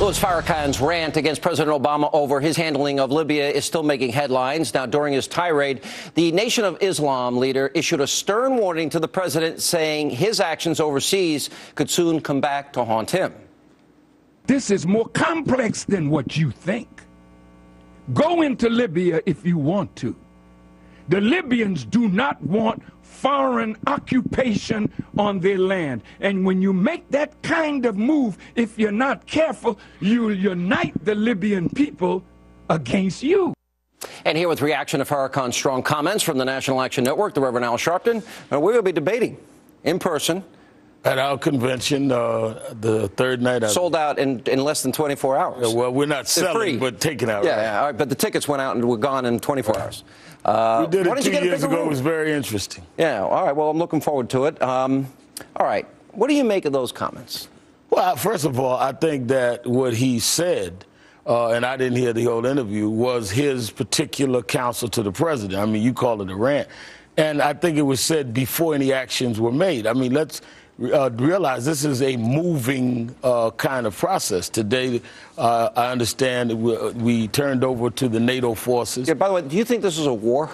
Louis Farrakhan's rant against President Obama over his handling of Libya is still making headlines. Now, during his tirade, the Nation of Islam leader issued a stern warning to the president, saying his actions overseas could soon come back to haunt him. This is more complex than what you think. Go into Libya if you want to. The Libyans do not want foreign occupation on their land. And when you make that kind of move, if you're not careful, you'll unite the Libyan people against you. And here with reaction to Farrakhan's strong comments from the National Action Network, the Reverend Al Sharpton, we're going to be debating in person. At our convention, the third night. Sold out in less than 24 hours. Yeah, well, we're not selling, but taking out. Yeah, yeah, all right, but the tickets went out and were gone in 24 hours. We did it 2 years ago. It was very interesting. Yeah, all right, well, I'm looking forward to it. All right, what do you make of those comments? Well, first of all, I think that what he said, and I didn't hear the whole interview, was his particular counsel to the president. I mean, you call it a rant. And I think it was said before any actions were made. I mean, let's realize this is a moving kind of process. Today, I understand we turned over to the NATO forces. Yeah, by the way, do you think this is a war?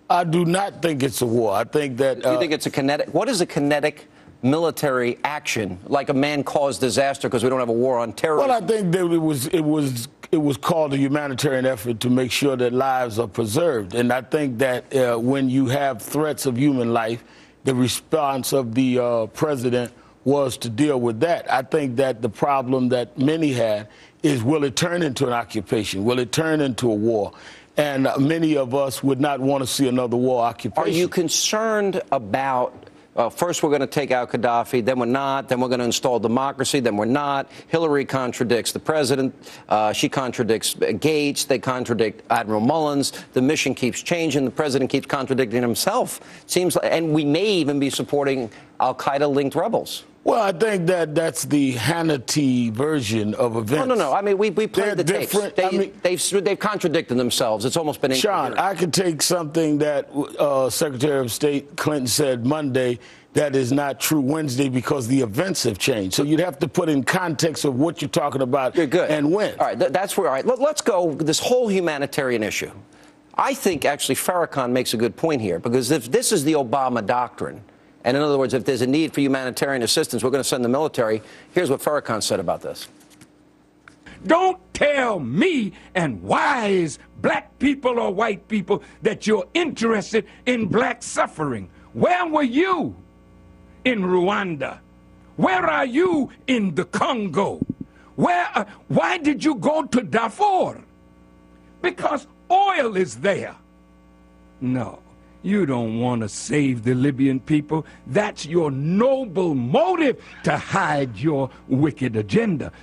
I do not think it's a war. I think that... Do you think it's a kinetic... What is a kinetic military action, like a man-caused disaster because we don't have a war on terrorism? Well, I think that it was called a humanitarian effort to make sure that lives are preserved. And I think that when you have threats of human life, the response of the president was to deal with that. I think that the problem that many had is, will it turn into an occupation? Will it turn into a war? And many of us would not want to see another war occupation. Are you concerned about, first we're going to take out Gaddafi, then we're not, then we're going to install democracy, then we're not. Hillary contradicts the president. She contradicts Gates. They contradict Admiral Mullins. The mission keeps changing. The president keeps contradicting himself. Seems like, and we may even be supporting al-Qaeda-linked rebels. Well, I think that that's the Hannity version of events. No. I mean, we played the tapes. They've contradicted themselves. It's almost been Sean, I could take something that Secretary of State Clinton said Monday that is not true Wednesday because the events have changed. So you'd have to put in context of what you're talking about and when. All right, that's where, all right, let's go this whole humanitarian issue. I think actually Farrakhan makes a good point here, because if this is the Obama doctrine, and in other words, if there's a need for humanitarian assistance, we're going to send the military. Here's what Farrakhan said about this. Don't tell me and wise black people or white people that you're interested in black suffering. Where were you in Rwanda? Where are you in the Congo? Why did you go to Darfur? Because oil is there. No. You don't want to save the Libyan people. That's your noble motive to hide your wicked agenda.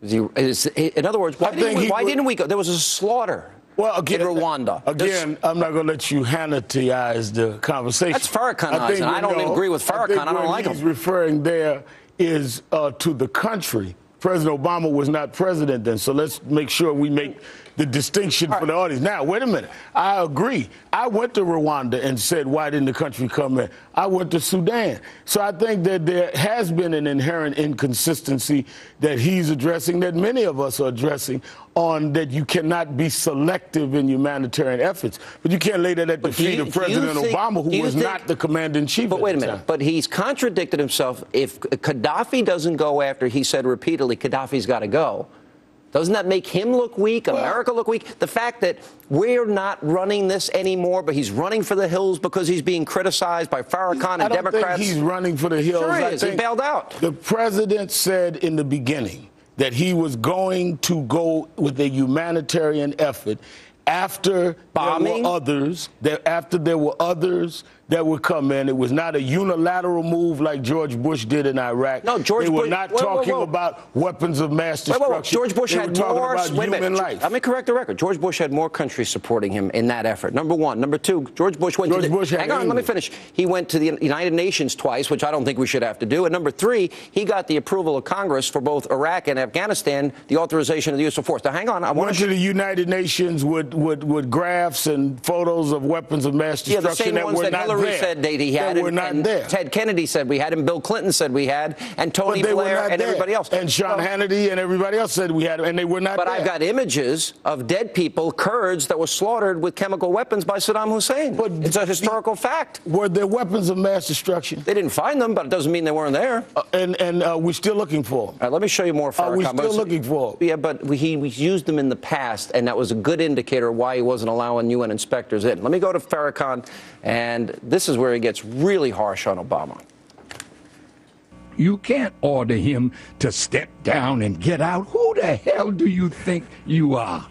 In other words, why didn't we go? There was a slaughter in Rwanda. Again, I'm not going to let you Hannity-ize the conversation. That's Farrakhanizing. I don't agree with Farrakhan. I don't like him. What he's referring there is to the country. President Obama was not president then, so let's make sure we make the distinction for the audience. Now, wait a minute. I agree. I went to Rwanda and said, why didn't the country come in? I went to Sudan. So I think that there has been an inherent inconsistency that he's addressing, that many of us are addressing, on that you cannot be selective in humanitarian efforts. But you can't lay that at the feet of President Obama, who was not the commander-in-chief. But wait a minute. But he's contradicted himself. If Gaddafi doesn't go after, he said repeatedly, Gaddafi's got to go. Doesn't that make him look weak, America look weak? The fact that we're not running this anymore, but he's running for the hills because he's being criticized by Farrakhan and Democrats. I don't think he's running for the hills. Sure he is. He bailed out. The president said in the beginning that he was going to go with a humanitarian effort after bombing? After there were others that would come in. It was not a unilateral move like George Bush did in Iraq. No, George Bush. They were not talking about weapons of mass destruction. George Bush had more. Let me correct the record. George Bush had more countries supporting him in that effort. Number one. Number two, George Bush went hang on, let me finish. He went to the United Nations twice, which I don't think we should have to do. And number three, he got the approval of Congress for both Iraq and Afghanistan, the authorization of the use of force. Now, hang on. I went to the United Nations with graphs and photos of weapons of mass destruction that were not Hillary there. said he had That were him, not and there. Ted Kennedy said we had him, Bill Clinton said we had, and Tony But they were Blair not and there. everybody else. And Sean Hannity and everybody else said we had him, and they were not But there. I've got images of dead people, Kurds, that were slaughtered with chemical weapons by Saddam Hussein. But it's a historical fact. Were there weapons of mass destruction? They didn't find them, but it doesn't mean they weren't there. And we're still looking for them. All right, let me show you more. We're still looking for them. Yeah, but he used them in the past, and that was a good indicator why he wasn't allowing UN inspectors in. Let me go to Farrakhan, and this is where he gets really harsh on Obama. You can't order him to step down and get out. Who the hell do you think you are?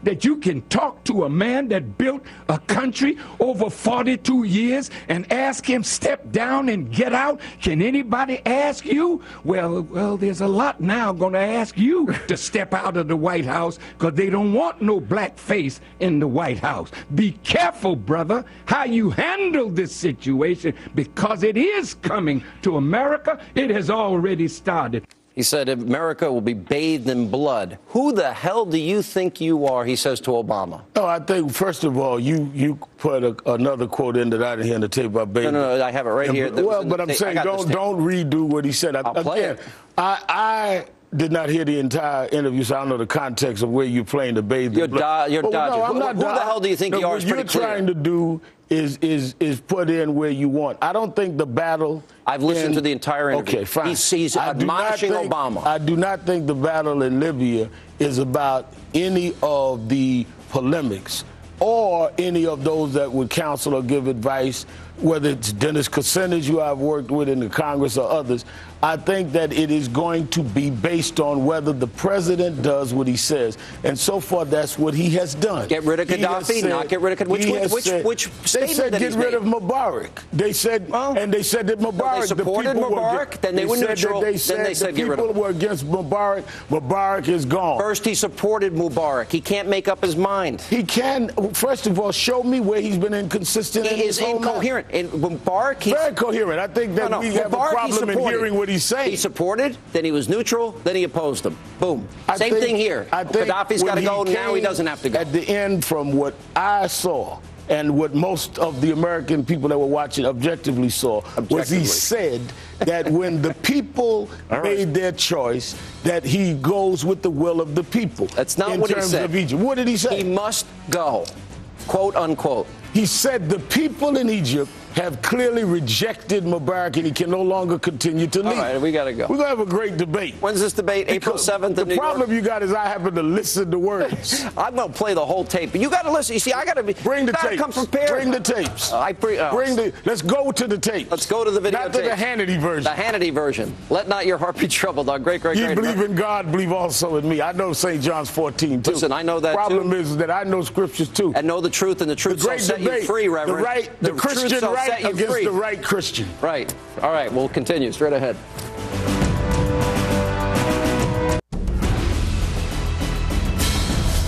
That you can talk to a man that built a country over 42 years and ask him step down and get out? Can anybody ask you? Well, there's a lot now going to ask you to step out of the White House because they don't want no black face in the White House. Be careful, brother, how you handle this situation because it is coming to America. It has already started. He said America will be bathed in blood. Who the hell do you think you are, he says to Obama. No, I think, first of all, you put another quote in that I didn't hear on the tape about baby. No, I have it right here. Well, but I'm saying don't redo what he said. I'll play it. I did not hear the entire interview, so I don't know the context of where you're playing the baby. You're dodging. No, I'm not Who the hell do you think you are? What you're trying to do is put in where you want. I don't think the battle. I've listened to the entire interview. Okay, fine. He's admonishing Obama. I do not think the battle in Libya is about any of the polemics or any of those that would counsel or give advice, whether it's Dennis Kucinich, who I've worked with in the Congress, or others. I think that it is going to be based on whether the president does what he says. And so far, that's what he has done. Get rid of Gaddafi, not get rid of Gaddafi. Which they said get rid of Mubarak. They said, and they said that Mubarak. They supported Mubarak, then they were neutral. Then they said get rid of him. The people were against Mubarak. Mubarak is gone. First, he supported Mubarak. He can't make up his mind. He can. First of all, show me where he's been inconsistent. He is incoherent. In Mubarak, he's very coherent. I think that we have a problem in hearing what he's saying. He supported, then he was neutral, then he opposed him. Boom. Same thing here. Gaddafi's got to go. Now he doesn't have to go. At the end, from what I saw, and what most of the American people that were watching objectively saw, was he said that when the people made their choice, that he goes with the will of the people. That's not what he said. In terms of Egypt. What did he say? He must go, quote unquote. He said the people in Egypt have clearly rejected Mubarak, and he can no longer continue to lead. All right, we got to go. We're going to have a great debate. When's this debate? April 7th in New York? The problem you got is I happen to listen to words. I'm going to play the whole tape, but you got to listen. You see, I got to be. Bring the tapes. Come prepared. Bring the tapes. Let's go to the tapes. Let's go to the video. Not to the Hannity version. The Hannity version. Let not your heart be troubled. Our great. You believe in God, believe also in me. I know St. John's 14 too. Listen, I know that. Problem is that I know scriptures too. And know the truth, and the truth shall set you free, Reverend. The Christian right against the right Christian. Right. All right. We'll continue straight ahead.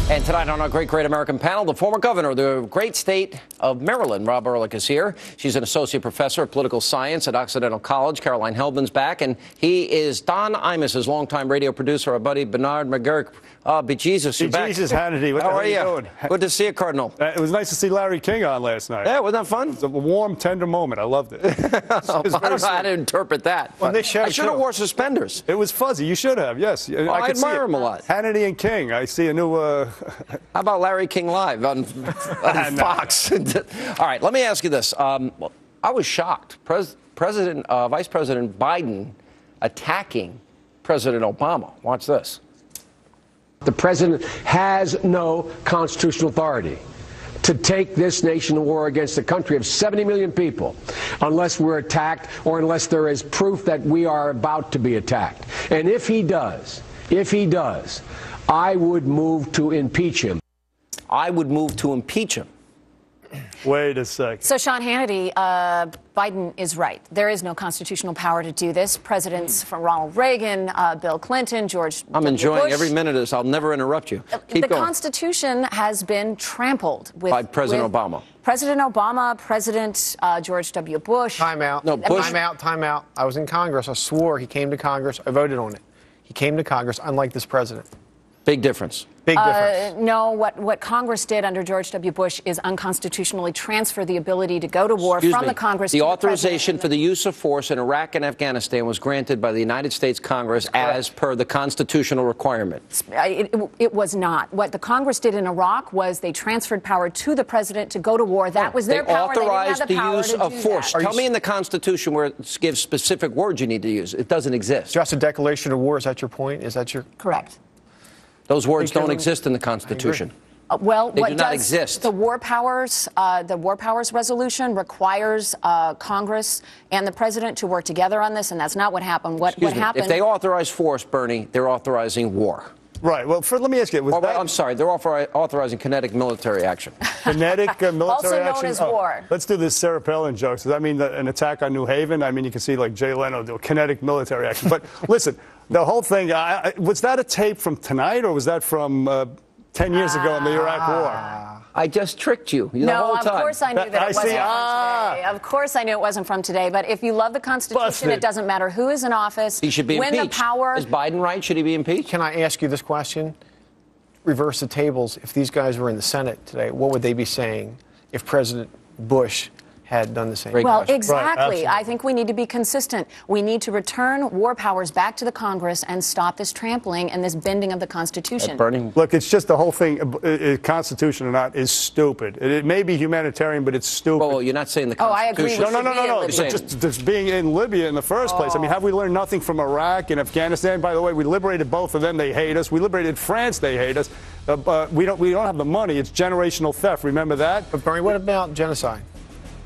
And tonight on our great American panel, the former governor of the great state of Maryland, Rob Ehrlich, is here. She's an associate professor of political science at Occidental College. Caroline Heldman's back. And he is Don Imus's longtime radio producer, our buddy Bernard McGurk. Bejesus, you're back. Bejesus, Hannity. What the hell are you doing? Good to see you, Cardinal. It was nice to see Larry King on last night. Yeah, wasn't that fun? It was a warm, tender moment. I loved it. I don't know how to interpret that. Well, I should have wore suspenders. It was fuzzy. You should have, yes. Well, I admire him a lot. Hannity and King. I see a new... How about Larry King Live on Fox? All right, let me ask you this. I was shocked. Vice President Biden attacking President Obama. Watch this. The president has no constitutional authority to take this nation to war against a country of 70 million people unless we're attacked or unless there is proof that we are about to be attacked. And if he does, I would move to impeach him. I would move to impeach him. Wait a second. So, Sean Hannity, Biden is right. There is no constitutional power to do this. Presidents from Ronald Reagan, Bill Clinton, George W. I'm enjoying Bush. every minute of this. I'll never interrupt you. Keep going. Constitution has been trampled by President Obama. President Obama, President George W. Bush. Time out. No, Bush. Time out. I was in Congress. I swore he came to Congress. I voted on it. He came to Congress, unlike this president. Big difference. Big difference. No, what Congress did under George W. Bush is unconstitutionally transfer the ability to go to war from the Congress to the the authorization president. for the use of force in Iraq and Afghanistan was granted by the United States Congress as per the constitutional requirement. It was not. What the Congress did in Iraq was they transferred power to the president to go to war. That was their power. They authorized didn't have the use power of to do force. that. Tell me in the Constitution where it gives specific words you need to use. It doesn't exist. Just a declaration of war. Is that your point? Is that your Correct. Those words don't exist in the Constitution. Well, They what do not does exist. the War Powers resolution requires Congress and the president to work together on this, and that's not what happened. What happened? If they authorize force, Bernie, they're authorizing war. Right. Well, let me ask you. I'm sorry. They're authorizing kinetic military action. Kinetic military Also known action? as war. Let's do this Sarah Palin joke. Does that mean an attack on New Haven? I mean, you can see like Jay Leno do kinetic military action. But listen, the whole thing, was that a tape from tonight or was that from 10 years ago in the Iraq War? I just tricked you the whole time. No, of course I knew that it wasn't from today. Of course I knew it wasn't from today. But if you love the Constitution, it doesn't matter who is in office. He should be when impeached. The power. Is Biden right? Should he be impeached? Can I ask you this question? Reverse the tables. If these guys were in the Senate today, what would they be saying if President Bush had done the same? Well, exactly. Right, I think we need to be consistent. We need to return war powers back to the Congress and stop this trampling and this bending of the Constitution. Bernie. Look, it's just the whole thing, Constitution or not, is stupid. It may be humanitarian, but it's stupid. Well, you're not saying the Oh, I agree Constitution. with No. Libya. Just being in Libya in the first place. I mean, have we learned nothing from Iraq and Afghanistan? By the way, we liberated both of them. They hate us. We liberated France. They hate us. We don't have the money. It's generational theft. Remember that? But Bernie, what about genocide?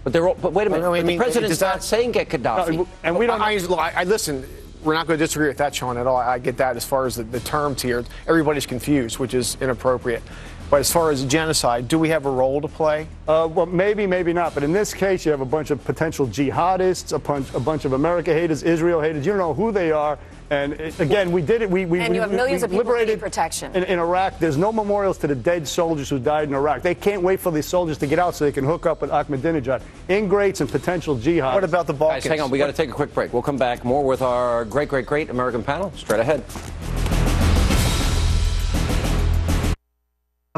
But wait a minute. I mean, the president's does that- not saying get Gaddafi. And we don't. I listen. We're not going to disagree with that, Sean, at all. I get that as far as the terms here. Everybody's confused, which is inappropriate. But as far as genocide, do we have a role to play? Well, maybe not. But in this case, you have a bunch of potential jihadists, a bunch of America haters, Israel haters. You don't know who they are. And again, we did it. And you have millions of people who liberated need protection. in Iraq. There's no memorials to the dead soldiers who died in Iraq. They can't wait for these soldiers to get out so they can hook up with Ahmadinejad. Ingrates and potential jihadists. What about the Balkans? Guys, hang on. We got to take a quick break. We'll come back more with our great American panel straight ahead.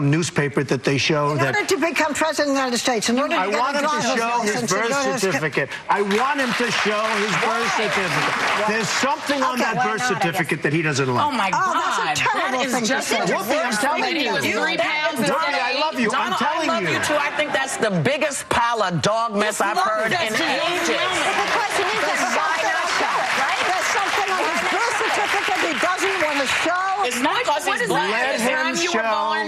Newspaper that they show in order to become president of the United States, in order to I get want a him to driver's show his license, birth certificate. I want him to show his birth certificate. There's something on that birth certificate that he doesn't like. Oh my God, that's a terrible thing to say. Whoopi, I'm telling you. Whoopi, I love you. I'm telling you. I love you too. I think that's the biggest pile of dog mess I've heard in ages. But the question is, there's something on his birth certificate he doesn't want to show. It's not because he's black. Let him show.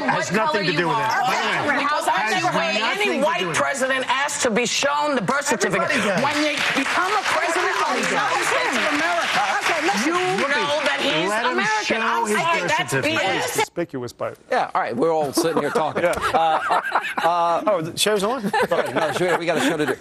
Has nothing to do with that. By the way, Because I think when any white president asks to be shown the birth certificate, when you become a president of the United States of America, you know that he's Let him American. show I'm his sorry, birth that's certificate. BS. Conspicuous by it. Yeah, all right. We're all sitting here talking. The show's on? No, we got a show to do.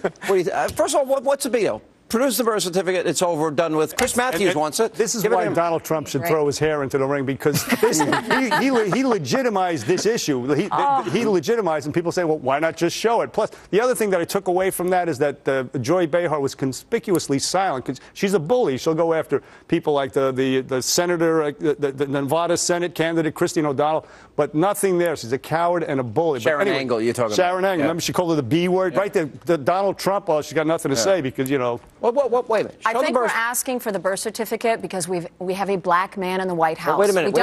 First of all, what's the big deal? Produce the birth certificate. It's over, done with. Chris Matthews wants it. This is Give it why to him. Donald Trump should throw his hair into the ring, because he legitimized this issue. He legitimized, and people say, well, why not just show it? Plus, the other thing that I took away from that is that Joy Behar was conspicuously silent, because she's a bully. She'll go after people like the senator, the Nevada Senate candidate, Christine O'Donnell, but nothing there. She's a coward and a bully. Sharon Angle, you're talking about. Sharon Angle. Remember, she called her the B word? Right there. Donald Trump, she's got nothing to say because, you know. Wait a minute. I think we're asking for the birth certificate because we have a black man in the White House. Wait a minute. We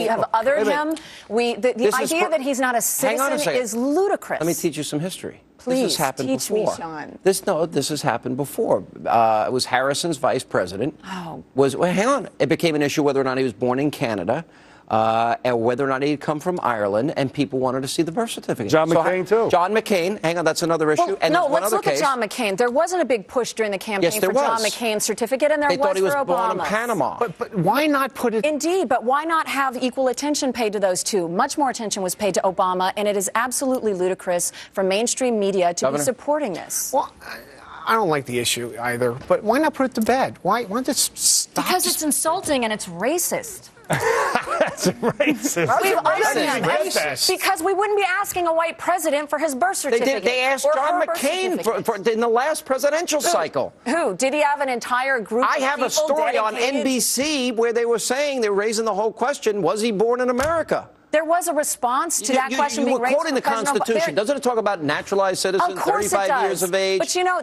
have othered him. The idea that he's not a citizen is ludicrous. Let me teach you some history. Please, this has happened teach before. me, Sean. This has happened before. It was Harrison's vice president. Hang on. It became an issue whether or not he was born in Canada. And whether or not he'd come from Ireland, and people wanted to see the birth certificate. John McCain, too. John McCain, hang on, that's another issue. Well, and no, one let's other look case. at John McCain. There wasn't a big push during the campaign Yes, there for John was. McCain's certificate, and there They was thought he was for born in Obama's. Panama. But why not put it? Indeed, but why not have equal attention paid to those two? Much more attention was paid to Obama, and it is absolutely ludicrous for mainstream media to be supporting this. Well, I don't like the issue either, but why not put it to bed? Why not just stop? Because it's insulting and it's racist. That's racist. Because we wouldn't be asking a white president for his birth certificate. They asked John McCain in the last presidential cycle. Who? Did he have an entire group of I have a story on NBC where they were saying, they were raising the whole question, was he born in America? There was a response to that question being raised. You were quoting the Constitution. Doesn't it talk about naturalized citizens, 35 years of age? But, you know,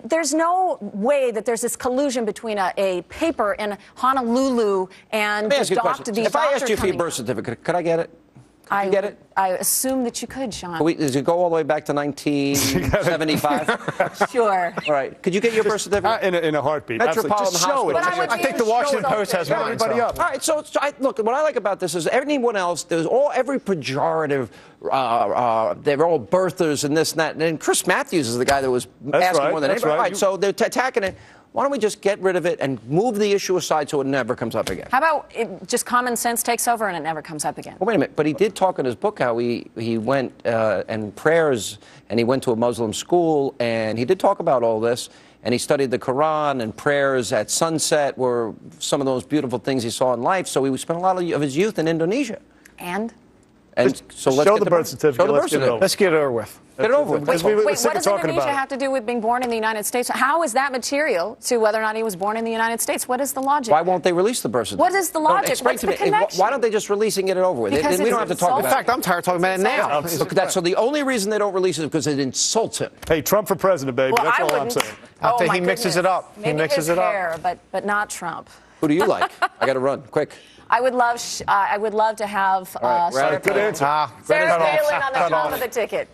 there's no way that there's this collusion between a paper in Honolulu and Let me ask you a question. these If I asked you for your birth certificate, could I get it? Could you get it? I assume that you could, Sean. Does it go all the way back to 1975? Sure. All right. Could you get your birth certificate? In a heartbeat. Metropolitan Hospital. I think the Washington Post has one. Everybody up. All right. So look, what I like about this is everyone else, every pejorative, they're all birthers and this and that. And Chris Matthews is the guy that was asking more than anybody. All right. So they're attacking it. Why don't we just get rid of it and move the issue aside so it never comes up again? How about just common sense takes over and it never comes up again? Well, wait a minute. But he did talk in his book how he went and prayers, and he went to a Muslim school, and he did talk about all this. And he studied the Quran, and prayers at sunset were some of those beautiful things he saw in life. So he spent a lot of his youth in Indonesia. And so let's show the birth certificate. Let's get it over with. Get it over with. Wait, what does Indonesia have to do with being born in the United States? How is that material to whether or not he was born in the United States? What is the logic? Why won't they release the birth certificate? What is the logic? What's the connection? Why don't they just release it and get it over with? Because we don't have to talk about it. In fact, I'm tired of talking about it now. So the only reason they don't release it is because it insults him. Hey, Trump for president, baby. Well, That's all I'm saying. I think he mixes it up. Maybe he mixes his it up. hair, but not Trump. Who do you like? I got to run quick. I would love to have right, Sarah good Palin. answer. Sarah Palin on the top of the ticket.